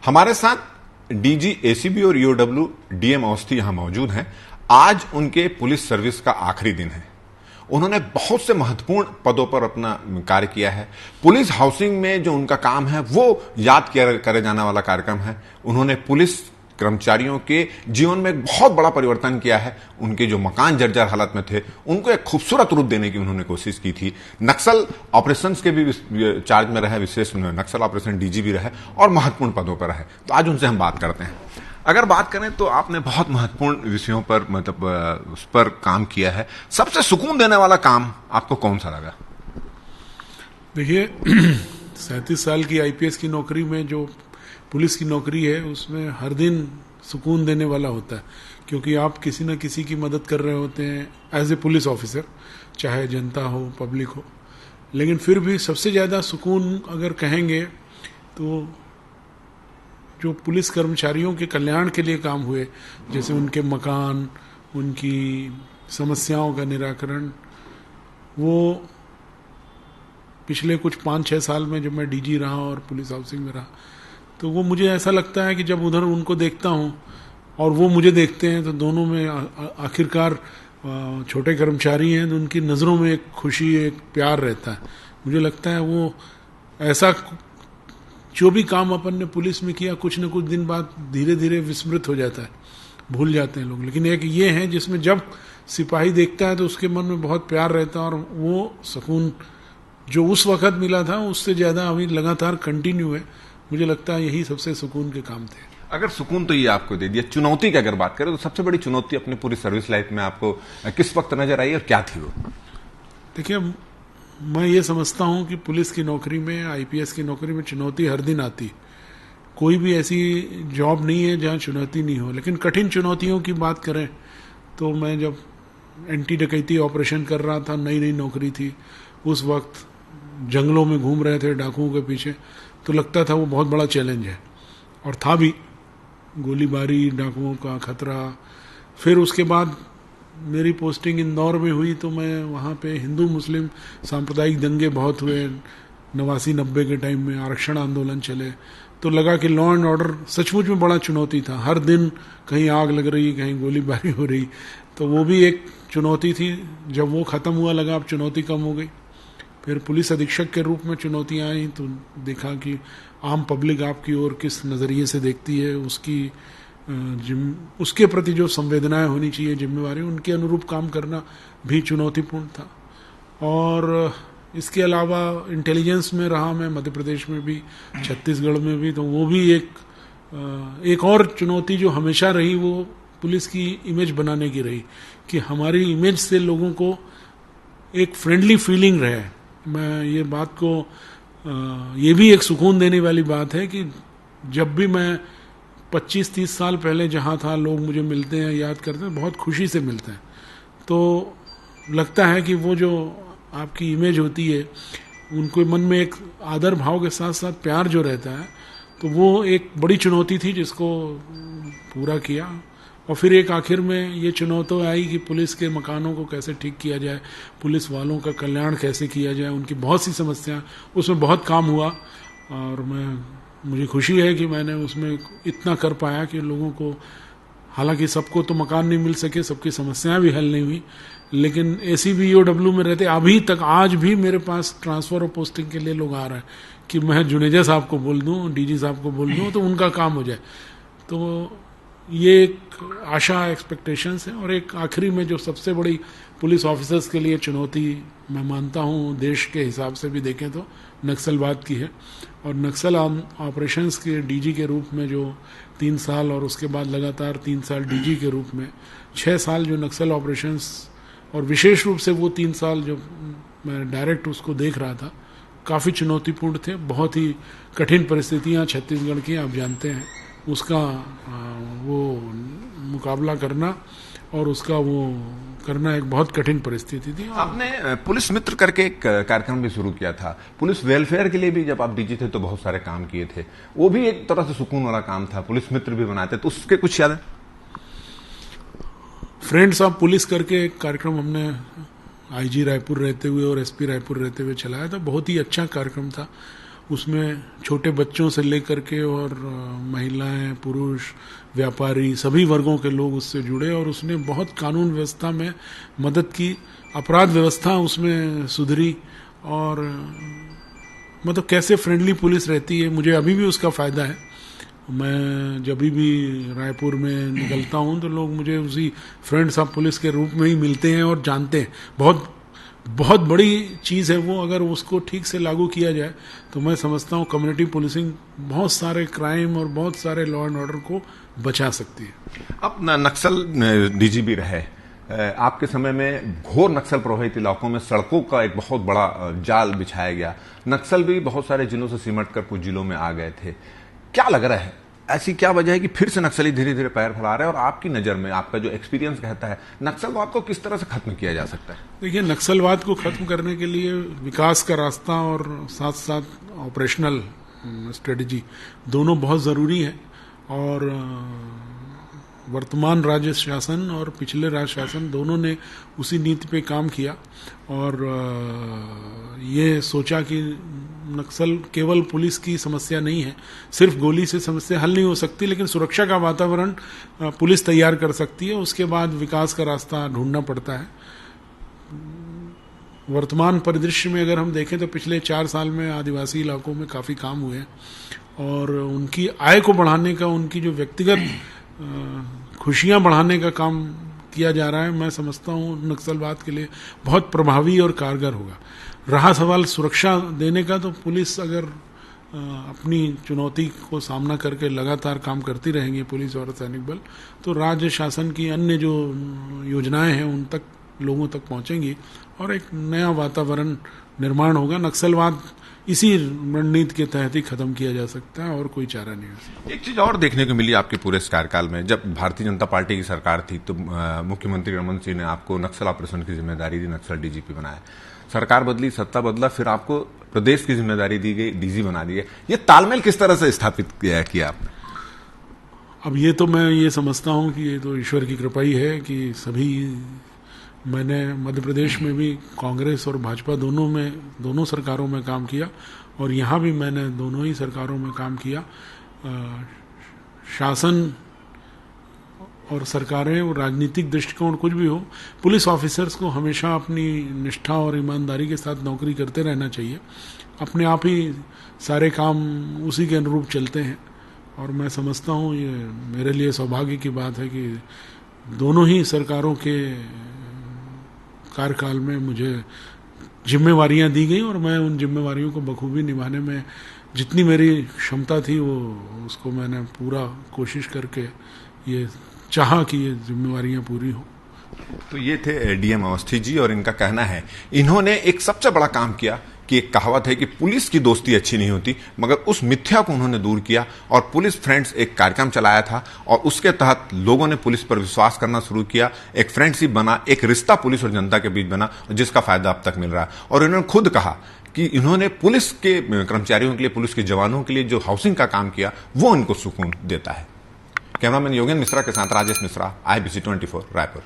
हमारे साथ DG ACB और ईओडब्ल्यू डीएम अवस्थी यहां मौजूद हैं। आज उनके पुलिस सर्विस का आखिरी दिन है। उन्होंने बहुत से महत्वपूर्ण पदों पर अपना कार्य किया है। पुलिस हाउसिंग में जो उनका काम है वो याद करे जाने वाला कार्यक्रम है। उन्होंने पुलिस कर्मचारियों के जीवन में एक बहुत बड़ा परिवर्तन किया है। उनके जो मकान जर्जर हालत में थे उनको एक खूबसूरत रूप देने की उन्होंने कोशिश की थी। नक्सल ऑपरेशंस के भी चार्ज में रहे, विशेष नक्सल ऑपरेशन डीजी भी रहे और महत्वपूर्ण पदों पर रहे। तो आज उनसे हम बात करते हैं। अगर बात करें तो आपने बहुत महत्वपूर्ण विषयों पर उस पर काम किया है। सबसे सुकून देने वाला काम आपको कौन सा लगा? देखिए 37 साल की आईपीएस की नौकरी में जो पुलिस की नौकरी है उसमें हर दिन सुकून देने वाला होता है, क्योंकि आप किसी न किसी की मदद कर रहे होते हैं एज ए पुलिस ऑफिसर, चाहे जनता हो पब्लिक हो। लेकिन फिर भी सबसे ज़्यादा सुकून अगर कहेंगे तो जो पुलिस कर्मचारियों के कल्याण के लिए काम हुए, जैसे उनके मकान, उनकी समस्याओं का निराकरण, वो पिछले कुछ 5-6 साल में जब मैं डीजी रहा और पुलिस हाउसिंग में रहा तो वो मुझे ऐसा लगता है कि जब उधर उनको देखता हूँ और वो मुझे देखते हैं तो दोनों में आखिरकार छोटे कर्मचारी हैं तो उनकी नज़रों में एक खुशी, एक प्यार रहता है। मुझे लगता है वो ऐसा जो भी काम अपन ने पुलिस में किया कुछ न कुछ दिन बाद धीरे धीरे विस्मृत हो जाता है, भूल जाते हैं लोग। लेकिन एक ये है जिसमें जब सिपाही देखता है तो उसके मन में बहुत प्यार रहता है और वो सुकून जो उस वक्त मिला था उससे ज़्यादा अभी लगातार कंटिन्यू है। मुझे लगता है यही सबसे सुकून के काम थे। अगर सुकून तो ये आपको दे दिया, चुनौती की अगर बात करें तो सबसे बड़ी चुनौती अपनी पूरी सर्विस लाइफ में आपको किस वक्त नजर आई और क्या थी वो? देखिए, मैं ये समझता हूँ कि पुलिस की नौकरी में, आईपीएस की नौकरी में चुनौती हर दिन आती। कोई भी ऐसी जॉब नहीं है जहाँ चुनौती नहीं हो। लेकिन कठिन चुनौतियों की बात करें तो मैं जब एंटी डकैती ऑपरेशन कर रहा था, नई नई नौकरी थी, उस वक्त जंगलों में घूम रहे थे डाकुओं के पीछे, तो लगता था वो बहुत बड़ा चैलेंज है और था भी। गोलीबारी, डाकुओं का खतरा। फिर उसके बाद मेरी पोस्टिंग इंदौर में हुई तो मैं वहाँ पे हिंदू मुस्लिम सांप्रदायिक दंगे बहुत हुए 89-90 के टाइम में, आरक्षण आंदोलन चले, तो लगा कि लॉ एंड ऑर्डर सचमुच में बड़ा चुनौती था। हर दिन कहीं आग लग रही, कहीं गोलीबारी हो रही, तो वो भी एक चुनौती थी। जब वो ख़त्म हुआ लगा अब चुनौती कम हो गई। फिर पुलिस अधीक्षक के रूप में चुनौतियाँ आई तो देखा कि आम पब्लिक आपकी ओर किस नज़रिए से देखती है, उसके प्रति जो संवेदनाएं होनी चाहिए, जिम्मेवारी, उनके अनुरूप काम करना भी चुनौतीपूर्ण था। और इसके अलावा इंटेलिजेंस में रहा मैं, मध्य प्रदेश में भी, छत्तीसगढ़ में भी, तो वो भी एक और चुनौती जो हमेशा रही वो पुलिस की इमेज बनाने की रही, कि हमारी इमेज से लोगों को एक फ्रेंडली फीलिंग रहे। मैं ये बात को ये भी एक सुकून देने वाली बात है कि जब भी मैं 25-30 साल पहले जहाँ था लोग मुझे मिलते हैं, याद करते हैं, बहुत खुशी से मिलते हैं। तो लगता है कि वो जो आपकी इमेज होती है उनको मन में एक आदर भाव के साथ साथ प्यार जो रहता है, तो वो एक बड़ी चुनौती थी जिसको पूरा किया। और फिर एक आखिर में ये चुनौती आई कि पुलिस के मकानों को कैसे ठीक किया जाए, पुलिस वालों का कल्याण कैसे किया जाए, उनकी बहुत सी समस्या, उसमें बहुत काम हुआ। और मुझे खुशी है कि मैंने उसमें इतना कर पाया कि लोगों को, हालांकि सबको तो मकान नहीं मिल सके, सबकी समस्याएं भी हल नहीं हुई, लेकिन एसीबी ईओडब्ल्यू में रहते अभी तक आज भी मेरे पास ट्रांसफ़र और पोस्टिंग के लिए लोग आ रहे हैं कि मैं जुनेजा साहब को बोल दूँ, डीजी साहब को बोल दूँ तो उनका काम हो जाए। तो ये एक आशा, एक्सपेक्टेशंस है। और एक आखिरी में जो सबसे बड़ी पुलिस ऑफिसर्स के लिए चुनौती मैं मानता हूँ, देश के हिसाब से भी देखें तो नक्सलवाद की है। और नक्सल ऑपरेशंस के डीजी के रूप में जो 3 साल और उसके बाद लगातार 3 साल डीजी के रूप में 6 साल जो नक्सल ऑपरेशंस, और विशेष रूप से वो 3 साल जो मैं डायरेक्ट उसको देख रहा था, काफ़ी चुनौतीपूर्ण थे। बहुत ही कठिन परिस्थितियाँ छत्तीसगढ़ की आप जानते हैं, उसका वो मुकाबला करना और उसका वो करना एक बहुत कठिन परिस्थिति थी। आपने पुलिस मित्र करके एक कार्यक्रम भी शुरू किया था। पुलिस वेलफेयर के लिए भी जब आप डीजी थे तो बहुत सारे काम किए थे, वो भी एक तरह से सुकून वाला काम था, पुलिस मित्र भी बनाए थे, तो उसके कुछ याद है? फ्रेंड्स ऑफ पुलिस करके एक कार्यक्रम हमने आईजी रायपुर रहते हुए और एसपी रायपुर रहते हुए चलाया था। बहुत ही अच्छा कार्यक्रम था उसमें छोटे बच्चों से लेकर के और महिलाएं, पुरुष, व्यापारी, सभी वर्गों के लोग उससे जुड़े और उसने बहुत कानून व्यवस्था में मदद की। अपराध व्यवस्था उसमें सुधरी और मतलब कैसे फ्रेंडली पुलिस रहती है, मुझे अभी भी उसका फ़ायदा है। मैं जब भी रायपुर में निकलता हूं तो लोग मुझे उसी फ्रेंड्स ऑफ पुलिस के रूप में ही मिलते हैं और जानते हैं। बहुत बहुत बड़ी चीज़ है वो, अगर उसको ठीक से लागू किया जाए तो मैं समझता हूँ कम्युनिटी पुलिसिंग बहुत सारे क्राइम और बहुत सारे लॉ एंड ऑर्डर को बचा सकती है। अब नक्सल डीजीपी रहे, आपके समय में घोर नक्सल प्रभावित इलाकों में सड़कों का एक बहुत बड़ा जाल बिछाया गया। नक्सल भी बहुत सारे जिलों से सिमट कर कुछ जिलों में आ गए थे। क्या लग रहा है, ऐसी क्या वजह है कि फिर से नक्सली धीरे धीरे पैर फैला रहे हैं? और आपकी नजर में, आपका जो एक्सपीरियंस कहता है, नक्सलवाद को किस तरह से खत्म किया जा सकता है? देखिए, नक्सलवाद को खत्म करने के लिए विकास का रास्ता और साथ साथ ऑपरेशनल स्ट्रेटजी दोनों बहुत ज़रूरी है। और वर्तमान राज्य शासन और पिछले राज्य शासन दोनों ने उसी नीति पे काम किया और ये सोचा कि नक्सल केवल पुलिस की समस्या नहीं है, सिर्फ गोली से समस्या हल नहीं हो सकती, लेकिन सुरक्षा का वातावरण पुलिस तैयार कर सकती है। उसके बाद विकास का रास्ता ढूंढना पड़ता है। वर्तमान परिदृश्य में अगर हम देखें तो पिछले 4 साल में आदिवासी इलाकों में काफ़ी काम हुए हैं और उनकी आय को बढ़ाने का, उनकी जो व्यक्तिगत खुशियां बढ़ाने का काम किया जा रहा है। मैं समझता हूँ नक्सलवाद के लिए बहुत प्रभावी और कारगर होगा। रहा सवाल सुरक्षा देने का, तो पुलिस अगर अपनी चुनौती को सामना करके लगातार काम करती रहेंगी, पुलिस और सैनिक बल, तो राज्य शासन की अन्य जो योजनाएं हैं उन तक, लोगों तक पहुंचेंगी और एक नया वातावरण निर्माण होगा। नक्सलवाद इसी रणनीति के तहत ही खत्म किया जा सकता है और कोई चारा नहीं है। एक चीज और देखने को मिली आपके पूरे इस कार्यकाल में, जब भारतीय जनता पार्टी की सरकार थी तो मुख्यमंत्री रमन सिंह ने आपको नक्सल ऑपरेशन की जिम्मेदारी दी, नक्सल डीजीपी बनाया। सरकार बदली, सत्ता बदला, फिर आपको प्रदेश की जिम्मेदारी दी गई, डीजी बना दी गई। ये तालमेल किस तरह से स्थापित किया आपने? अब ये तो मैं ये समझता हूँ कि ये तो ईश्वर की कृपा ही है कि सभी, मैंने मध्य प्रदेश में भी कांग्रेस और भाजपा दोनों सरकारों में काम किया और यहाँ भी मैंने दोनों ही सरकारों में काम किया। शासन और सरकारें और राजनीतिक दृष्टिकोण कुछ भी हो, पुलिस ऑफिसर्स को हमेशा अपनी निष्ठा और ईमानदारी के साथ नौकरी करते रहना चाहिए। अपने आप ही सारे काम उसी के अनुरूप चलते हैं और मैं समझता हूँ ये मेरे लिए सौभाग्य की बात है कि दोनों ही सरकारों के कार्यकाल में मुझे जिम्मेवारियां दी गई और मैं उन जिम्मेवारियों को बखूबी निभाने में जितनी मेरी क्षमता थी वो उसको मैंने पूरा कोशिश करके ये चाहा कि ये जिम्मेवारियां पूरी हो। तो ये थे डीएम अवस्थी जी और इनका कहना है, इन्होंने एक सबसे बड़ा काम किया कि एक कहावत है कि पुलिस की दोस्ती अच्छी नहीं होती, मगर उस मिथ्या को उन्होंने दूर किया और पुलिस फ्रेंड्स एक कार्यक्रम चलाया था और उसके तहत लोगों ने पुलिस पर विश्वास करना शुरू किया। एक फ्रेंडशिप बना, एक रिश्ता पुलिस और जनता के बीच बना, जिसका फायदा अब तक मिल रहा है। और इन्होंने खुद कहा कि इन्होंने पुलिस के कर्मचारियों के लिए, पुलिस के जवानों के लिए जो हाउसिंग का काम किया वो इनको सुकून देता है। कैमरामैन योगेंद्र मिश्रा के साथ राजेश मिश्रा, IBC 24 रायपुर।